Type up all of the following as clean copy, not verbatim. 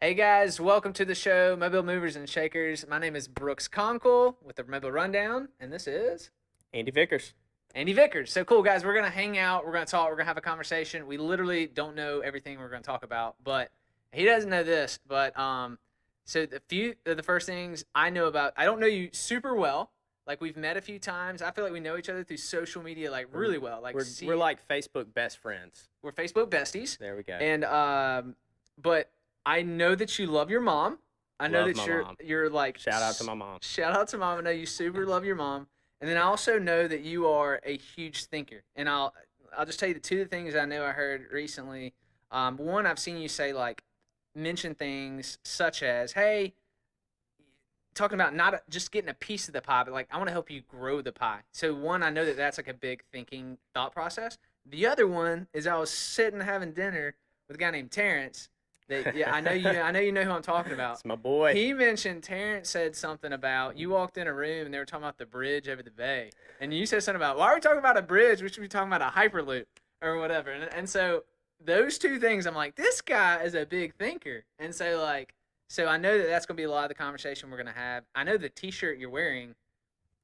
Hey guys, welcome to the show, Mobile Movers and Shakers. My name is Brooks Conkle with the Mobile Rundown, and this is Andy Vickers. Andy Vickers. So cool, guys. We're going to hang out. We're going to talk. We're going to have a conversation. We literally don't know everything we're going to talk about, but he doesn't know this. But so the few of the first things I know about, I don't know you super well. Like, we've met a few times. I feel like we know each other through social media, like, really well. Like, we're like Facebook best friends. We're Facebook besties. There we go. And but I know that you love your mom. I know Love that my mom. you're like, Shout out to my mom. Shout out to mom. I know you super love your mom. And then I also know that you are a huge thinker. And I'll just tell you the two things I know I heard recently. One, I've seen you say, like, mention things such as, hey, talking about not just getting a piece of the pie, but like, I want to help you grow the pie. So one, I know that that's like a big thinking thought process. The other one is I was sitting having dinner with a guy named Terrence. That, yeah, I know you know who I'm talking about. It's my boy. He mentioned, Terrence said something about, you walked in a room and they were talking about the bridge over the bay. And you said something about, why are we talking about a bridge? We should be talking about a Hyperloop or whatever. And so those two things, I'm like, this guy is a big thinker. And so, like, so I know that that's going to be a lot of the conversation we're going to have. I know the T-shirt you're wearing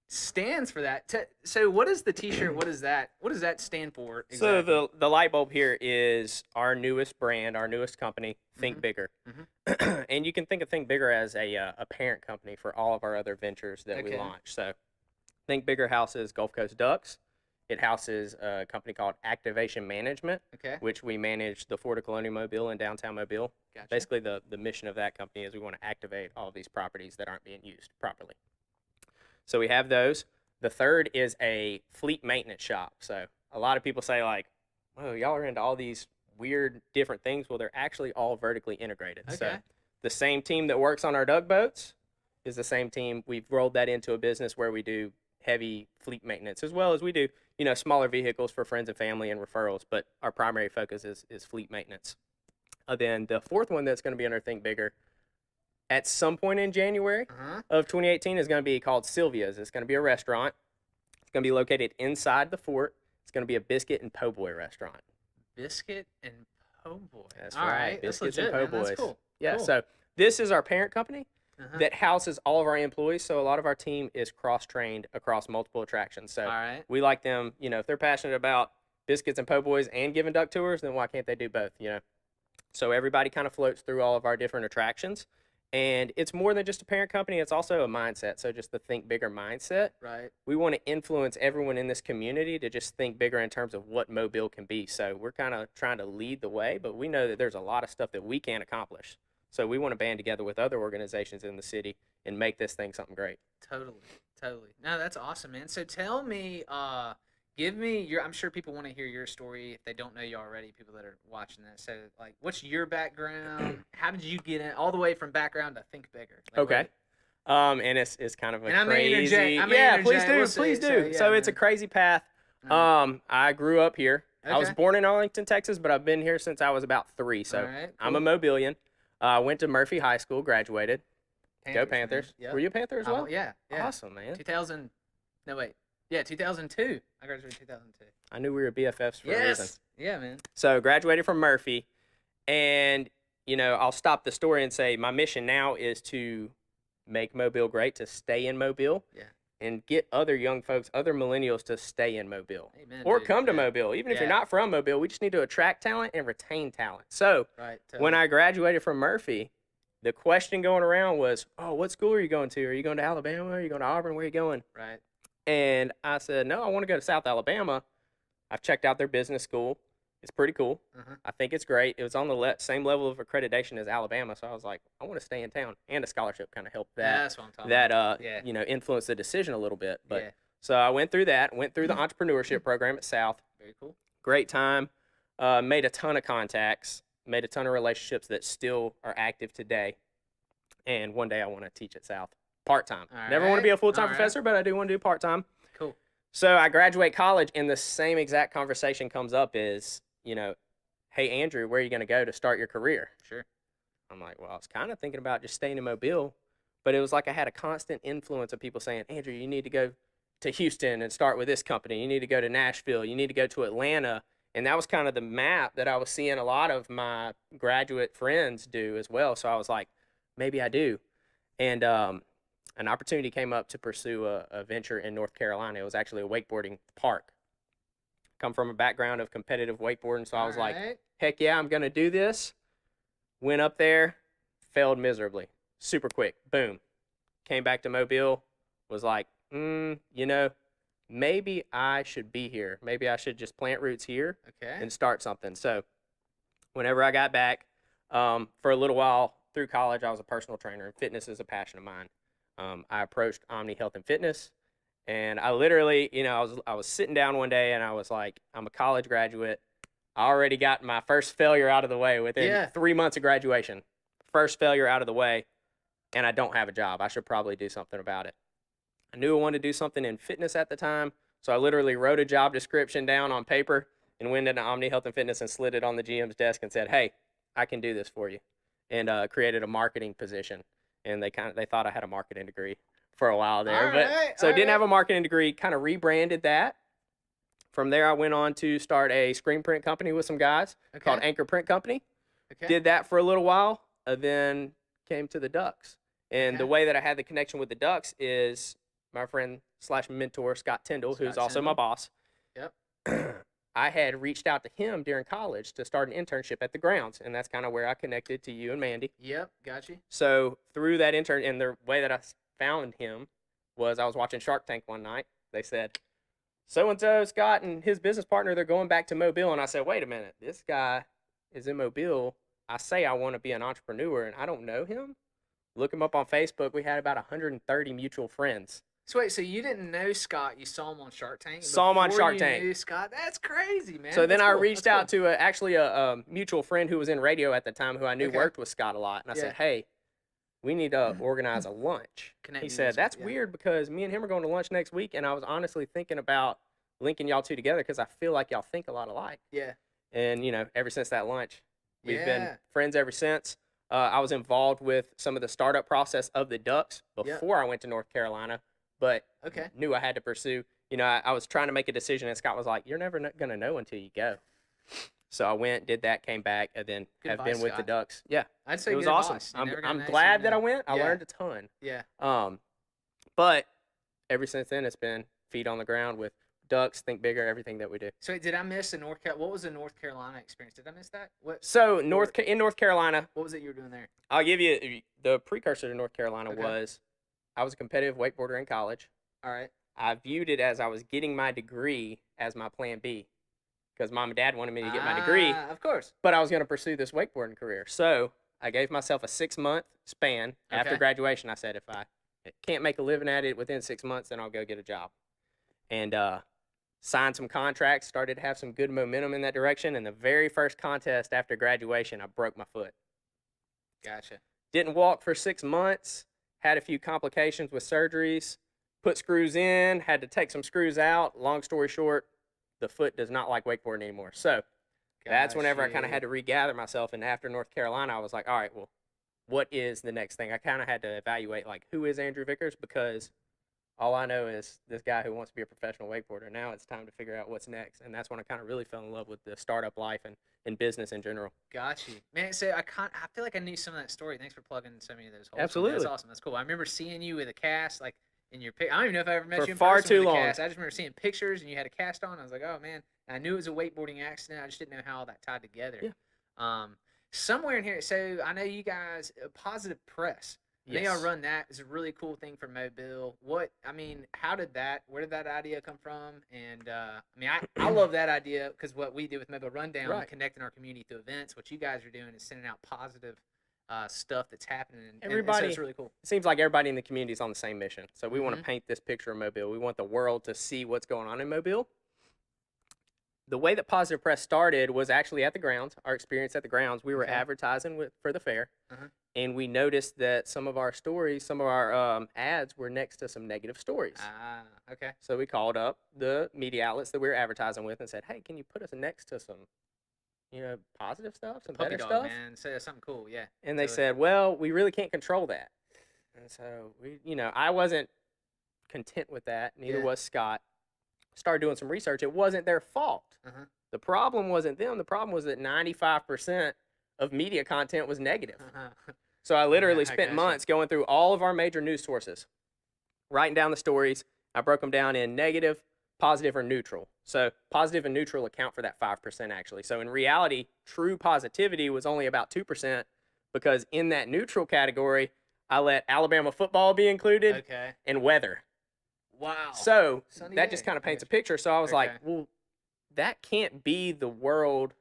stands for that. So what is the T-shirt? What does that stand for exactly? So the light bulb here is our newest brand, our newest company, Think Bigger. Mm-hmm. And you can think of Think Bigger as a parent company for all of our other ventures that we launch. So Think Bigger houses Gulf Coast Ducks. It houses a company called Activation Management, which we manage the Florida Colonial Mobile and downtown Mobile. Gotcha. Basically, the mission of that company is we want to activate all of these properties that aren't being used properly. So we have those. The third is a fleet maintenance shop. So a lot of people say, like, oh, y'all are into all these weird different things. Well, they're actually all vertically integrated. Okay. So the same team that works on our tugboats is the same team. We've rolled that into a business where we do heavy fleet maintenance, as well as we do, smaller vehicles for friends and family and referrals, but our primary focus is fleet maintenance. Then the fourth one that's going to be under Think Bigger at some point in January of 2018 is going to be called Sylvia's. It's going to be a restaurant. It's going to be located inside the fort. It's going to be a biscuit and po' boy restaurant. Biscuit and po' boy. That's all right. Biscuits that's legit, and po' boys. That's cool. Yeah, cool. So this is our parent company that houses all of our employees. So a lot of our team is cross-trained across multiple attractions. So we like them, if they're passionate about biscuits and po' boys and giving duck tours, then why can't they do both, So everybody kind of floats through all of our different attractions. And it's more than just a parent company. It's also a mindset. So just the Think Bigger mindset. Right. We want to influence everyone in this community to just think bigger in terms of what Mobile can be. So we're kind of trying to lead the way, but we know that there's a lot of stuff that we can't accomplish. So we want to band together with other organizations in the city and make this thing something great. Totally. No, that's awesome, man. So tell me, give me your, I'm sure people want to hear your story if they don't know you already, people that are watching this. So, like, what's your background? How did you get in all the way from background to Think Bigger? Like, okay. And it's kind of a and crazy. Please do. So it's a crazy path. I grew up here. Okay. I was born in Arlington, Texas, but I've been here since I was about 3. So cool. I'm a Mobilian. Went to Murphy High School, graduated. Panthers, Go Panthers. Yep. Were you a Panther as well? Yeah. Awesome, man. 2000. No, wait. Yeah, 2002. I graduated 2002. I knew we were BFFs for a reason. Yeah, man. So graduated from Murphy, and I'll stop the story and say my mission now is to make Mobile great, to stay in Mobile, and get other young folks, other millennials to stay in Mobile. Amen, or dude. come to Mobile. Even if you're not from Mobile, we just need to attract talent and retain talent. So when I graduated from Murphy, the question going around was, oh, what school are you going to? Are you going to Alabama? Are you going to Auburn? Where are you going? Right. And I said, no, I want to go to South Alabama. I've checked out their business school. It's pretty cool. I think it's great. It was on the same level of accreditation as Alabama, so I was like, I want to stay in town. And a scholarship kind of helped that. That's what I'm talking about. Influence the decision a little bit. But so I went through that. Went through the entrepreneurship program at South. Very cool. Great time. Made a ton of contacts. Made a ton of relationships that still are active today. And one day I want to teach at South part-time. Never want to be a full-time professor, but I do want to do part-time. Cool. So I graduate college, and the same exact conversation comes up is, hey, Andrew, where are you going to go to start your career? Sure. I'm like, well, I was kind of thinking about just staying in Mobile. But it was like I had a constant influence of people saying, Andrew, you need to go to Houston and start with this company. You need to go to Nashville. You need to go to Atlanta. And that was kind of the map that I was seeing a lot of my graduate friends do as well. So I was like, maybe I do. And an opportunity came up to pursue a venture in North Carolina. It was actually a wakeboarding park. Come from a background of competitive wakeboarding, so I was like, heck yeah, I'm going to do this. Went up there, failed miserably. Super quick. Boom. Came back to Mobile, was like, maybe I should be here. Maybe I should just plant roots here and start something. So whenever I got back, for a little while through college, I was a personal trainer, and fitness is a passion of mine. I approached Omni Health and Fitness, and I literally, I was sitting down one day, and I was like, I'm a college graduate. I already got my first failure out of the way within 3 months of graduation. First failure out of the way, and I don't have a job. I should probably do something about it. I knew I wanted to do something in fitness at the time, so I literally wrote a job description down on paper and went into Omni Health and Fitness and slid it on the GM's desk and said, hey, I can do this for you, and created a marketing position. And they thought I had a marketing degree for a while there. Didn't have a marketing degree, kind of rebranded that. From there, I went on to start a screen print company with some guys called Anchor Print Company. Did that for a little while, then came to the Ducks. And the way that I had the connection with the Ducks is my friend / mentor, Scott Tyndall, who's also my boss. Yep. I had reached out to him during college to start an internship at the grounds, and that's kind of where I connected to you and Mandy. Yep, got you. So through that intern, and the way that I found him was I was watching Shark Tank one night. They said, so-and-so, Scott and his business partner, they're going back to Mobile. And I said, wait a minute, this guy is in Mobile. I say I want to be an entrepreneur, and I don't know him. Look him up on Facebook. We had about 130 mutual friends. So wait, so you didn't know Scott? You saw him on Shark Tank? Saw him on Shark Tank. Knew Scott? That's crazy, man. So then I reached out to actually a mutual friend who was in radio at the time who I knew worked with Scott a lot. And I said, hey, we need to organize a lunch. He said, that's weird because me and him are going to lunch next week. And I was honestly thinking about linking y'all two together because I feel like y'all think a lot alike. Yeah. And, ever since that lunch, we've been friends ever since. I was involved with some of the startup process of the Ducks before I went to North Carolina. But knew I had to pursue. I was trying to make a decision, and Scott was like, you're never going to know until you go. So I went, did that, came back, and then have been with the Ducks. Yeah. I'd say it was awesome. I'm glad that I went. I learned a ton. Yeah. But ever since then, it's been feet on the ground with Ducks, Think Bigger, everything that we do. So did I miss what was the North Carolina experience? Did I miss that? So in North Carolina. What was it you were doing there? I'll give you the precursor to North Carolina was I was a competitive wakeboarder in college. All right. I viewed it as I was getting my degree as my plan B because mom and dad wanted me to get my degree. Of course. But I was going to pursue this wakeboarding career. So I gave myself a 6-month span after graduation. I said, if I can't make a living at it within 6 months, then I'll go get a job. And signed some contracts, started to have some good momentum in that direction. And the very first contest after graduation, I broke my foot. Gotcha. Didn't walk for 6 months. Had a few complications with surgeries, put screws in, had to take some screws out. Long story short, the foot does not like wakeboarding anymore. So that's whenever I kind of had to regather myself. And after North Carolina, I was like, all right, well, what is the next thing? I kind of had to evaluate, like, who is Andrew Vickers? Because all I know is this guy who wants to be a professional wakeboarder. Now it's time to figure out what's next. And that's when I kind of really fell in love with the startup life and business in general. Got you. Man, so I feel like I knew some of that story. Thanks for plugging so many of those holes. Absolutely. That's awesome. That's cool. I remember seeing you with a cast, like, in your pic. I don't even know if I ever met you in far person too with a long. cast. I just remember seeing pictures and you had a cast on. I was like, oh, man. And I knew it was a wakeboarding accident. I just didn't know how all that tied together. Yeah. Somewhere in here, so I know you guys, Positive Press. They all run that. It's a really cool thing for Mobile. Where did that idea come from? And I love that idea because what we do with Mobile Rundown, connecting our community through events, what you guys are doing is sending out positive stuff that's happening. And so it's really cool. It seems like everybody in the community is on the same mission. So we want to paint this picture of Mobile. We want the world to see what's going on in Mobile. The way that Positive Press started was actually at the grounds, our experience at the grounds. We were advertising for the fair. And we noticed that some of our stories, some of our ads were next to some negative stories. Okay. So we called up the media outlets that we were advertising with and said, hey, can you put us next to some, positive stuff, some better stuff? Man, say something cool, yeah. And they said, well, we really can't control that. And so I wasn't content with that. Neither Yeah. was Scott. Started doing some research. It wasn't their fault. Uh-huh. The problem wasn't them. The problem was that 95% of media content was negative. Uh-huh. So I literally I spent gotcha. months going through all of our major news sources, writing down the stories. I broke them down in negative, positive, or neutral. So positive and neutral account for that 5% actually. So in reality, true positivity was only about 2% because in that neutral category, I let Alabama football be included Okay. and weather. Wow. So Sunny that day. just kind of I paints a gotcha. picture. So I was like, Okay. well, that can't be the world.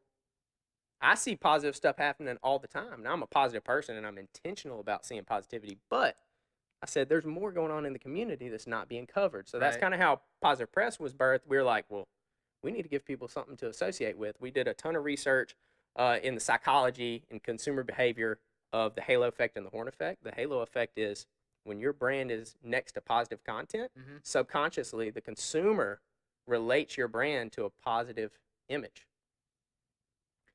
I see positive stuff happening all the time. Now I'm a positive person and I'm intentional about seeing positivity, but I said there's more going on in the community that's not being covered. So that's Right. kind of how Positive Press was birthed. We were like, well, we need to give people something to associate with. We did a ton of research in the psychology and consumer behavior of the halo effect and the horn effect. The halo effect is when your brand is next to positive content, Mm-hmm. subconsciously the consumer relates your brand to a positive image.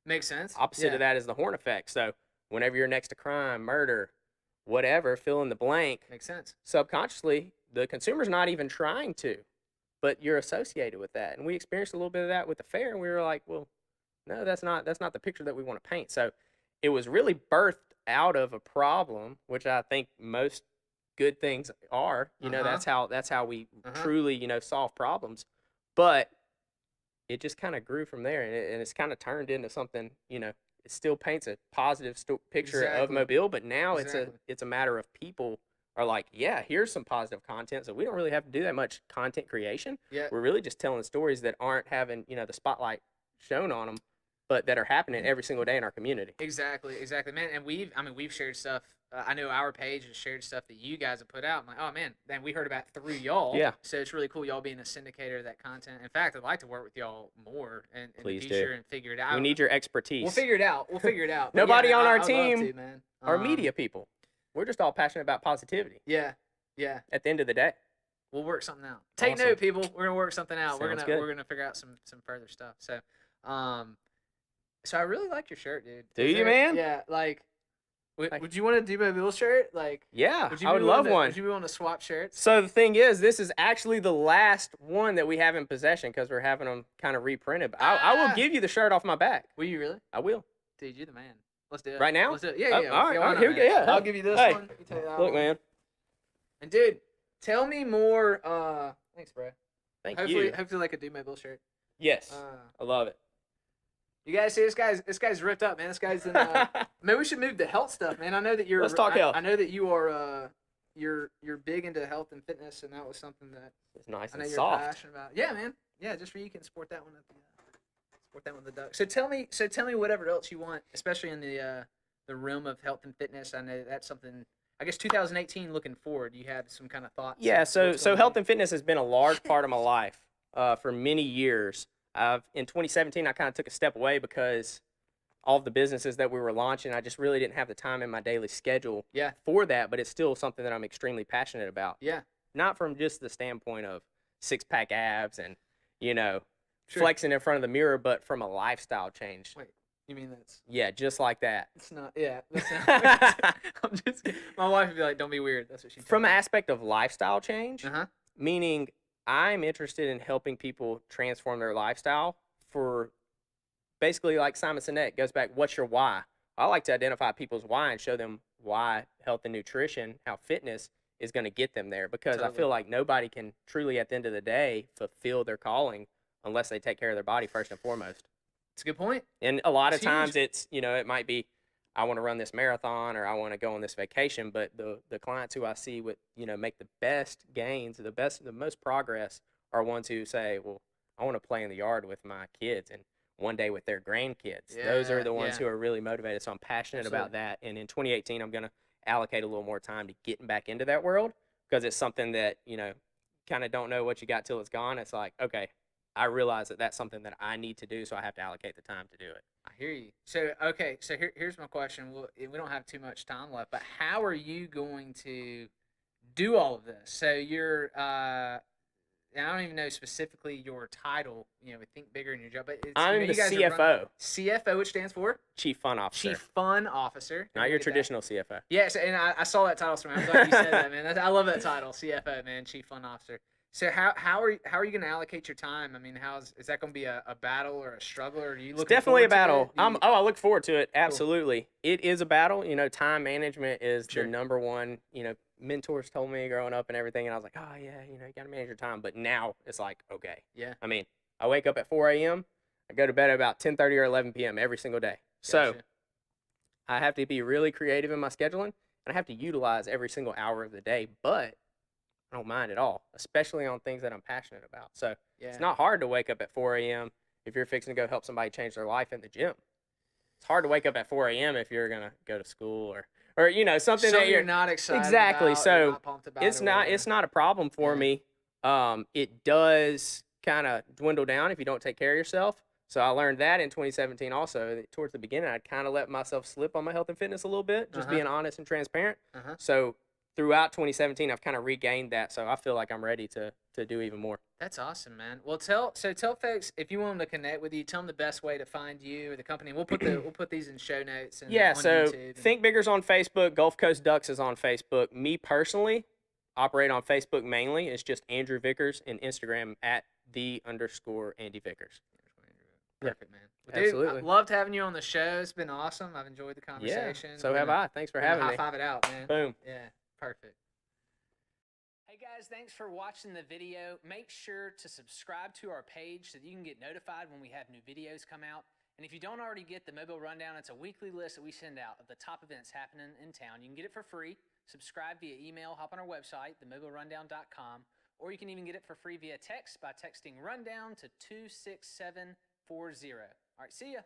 Makes sense. Opposite Yeah. of that is the horn effect. So whenever you're next to crime, murder, whatever, fill in the blank, Makes sense. subconsciously the consumer's not even trying to, but you're associated with that. And we experienced a little bit of that with the fair, and we were like, well, no, that's not the picture that we want to paint. So it was really birthed out of a problem, which I think most good things are. That's how we truly solve problems. But it just kind of grew from there, and it's kind of turned into something. It still paints a positive picture of Exactly. Mobile, but now Exactly. it's a matter of people are like, yeah, here's some positive content. So we don't really have to do that much content creation. Yeah. We're really just telling stories that aren't having the spotlight shown on them, but that are happening every single day in our community. Exactly, man. And we've shared stuff. I know our page has shared stuff that you guys have put out. I'm like, oh man, then we heard about it through y'all. Yeah. So it's really cool y'all being a syndicator of that content. In fact, I'd like to work with y'all more in Please the do. future and figure it out. We need your expertise. We'll figure it out. But Nobody yeah, on our I'd love team to, man. are media people. We're just all passionate about positivity. Yeah, yeah. At the end of the day, We'll work something out. Take Awesome. note, people. We're gonna work something out. Sounds good. We're gonna figure out some further stuff. So, so I really like your shirt, dude. Do you, man? Yeah, like. Would you want to do my Bill shirt? Like, yeah, I would love one. Would you want to swap shirts? So the thing is, this is actually the last one that we have in possession because we're having them kind of reprinted. But I will give you the shirt off my back. Will you really? I will. Dude, you're the man. Let's do it. Right now? Let's do it. Yeah, Oh, yeah. all right, why not, here we go. man? Yeah. I'll give you this Hey, one. You take that look, one. man. And dude, tell me more. Thanks, bro. Thank Hopefully, you. hopefully, like a Do My Bill shirt. Yes, I love it. You guys see this guy's ripped up, man. This guy's in. Man, we should move to health stuff, man. I know that you're. Let's talk health. I know that you are. You're big into health and fitness, and that was something that It's nice I know and you're soft. passionate about. Yeah, man. Yeah, just for you can sport that one at the. Sport that one with the duck. So tell me whatever else you want, especially in the realm of health and fitness. I know that's something. I guess 2018, looking forward, you have some kind of thoughts. Yeah, so what's going health on? and fitness has been a large part of my life for many years. In 2017, I kind of took a step away because all of the businesses that we were launching, I just really didn't have the time in my daily schedule Yeah. for that, but it's still something that I'm extremely passionate about. Yeah. Not from just the standpoint of six-pack abs and, Sure. flexing in front of the mirror, but from a lifestyle change. Wait, you mean that's? Yeah, just like that. It's not. Yeah. That's not, I'm just kidding. My wife would be like, "Don't be weird." That's what she. From an aspect of lifestyle change, Uh-huh. meaning I'm interested in helping people transform their lifestyle for basically like Simon Sinek goes back, what's your why? I like to identify people's why and show them why health and nutrition, how fitness is going to get them there because I Totally. feel like nobody can truly at the end of the day fulfill their calling unless they take care of their body first and foremost. It's a good point. And a lot of It's times huge. it's, it might be I want to run this marathon or I want to go on this vacation, but the clients who I see with, make the best gains, the most progress are ones who say, well, I want to play in the yard with my kids and one day with their grandkids. Those are the ones Yeah. who are really motivated. So I'm passionate about that. And in 2018, I'm going to allocate a little more time to getting back into that world because it's something that, kind of don't know what you got till it's gone. It's like, okay, I realize that that's something that I need to do. So I have to allocate the time to do it. I hear you. So okay, so here's my question. We don't have too much time left, but how are you going to do all of this? So you're and I don't even know specifically your title, with Think Bigger in your job, but it's I'm you the guys are CFO, CFO, which stands for Chief Fun Officer, Chief Fun Officer. not your traditional CFO. Yes, and I saw that title somewhere. I'm glad you said that, man. I love that title, CFO, man, Chief Fun Officer. So how are you going to allocate your time? I mean, is that going to be a battle or a struggle, or are you looking Definitely a forward to battle. it? I look forward to it. Absolutely, it is a battle. Time management is Sure. the number one. Mentors told me growing up and everything, and I was like, oh yeah, you got to manage your time. But now it's like, okay, Yeah. I mean, I wake up at 4 a.m. I go to bed at about 10:30 or 11 p.m. every single day. So Gotcha. I have to be really creative in my scheduling, and I have to utilize every single hour of the day. But I don't mind at all, especially on things that I'm passionate about. So Yeah. it's not hard to wake up at 4 a.m. if you're fixing to go help somebody change their life in the gym. It's hard to wake up at 4 a.m. if you're gonna go to school or something that you're not excited exactly. about, So you're not pumped about it's not a problem for me. It does kind of dwindle down if you don't take care of yourself. So I learned that in 2017 also. Towards the beginning, I'd kind of let myself slip on my health and fitness a little bit, just being honest and transparent. So throughout 2017, I've kind of regained that. So I feel like I'm ready to do even more. That's awesome, man. Well, tell folks, if you want them to connect with you, tell them the best way to find you or the company. We'll put these in show notes and on so YouTube. Think Bigger's on Facebook. Gulf Coast Ducks is on Facebook. Me personally, operate on Facebook mainly. It's just Andrew Vickers, and Instagram at @the_Andy Vickers. Perfect, man. Well, dude, Absolutely. I loved having you on the show. It's been awesome. I've enjoyed the conversation. Yeah, so have I. Thanks for having me. High five it out, man. Boom. Yeah, perfect. Hey guys, thanks for watching the video. Make sure to subscribe to our page so that you can get notified when we have new videos come out. And if you don't already get the Mobile Rundown, it's a weekly list that we send out of the top events happening in town. You can get it for free. Subscribe via email, hop on our website, themobilerundown.com, or you can even get it for free via text by texting Rundown to 26740. All right, see ya.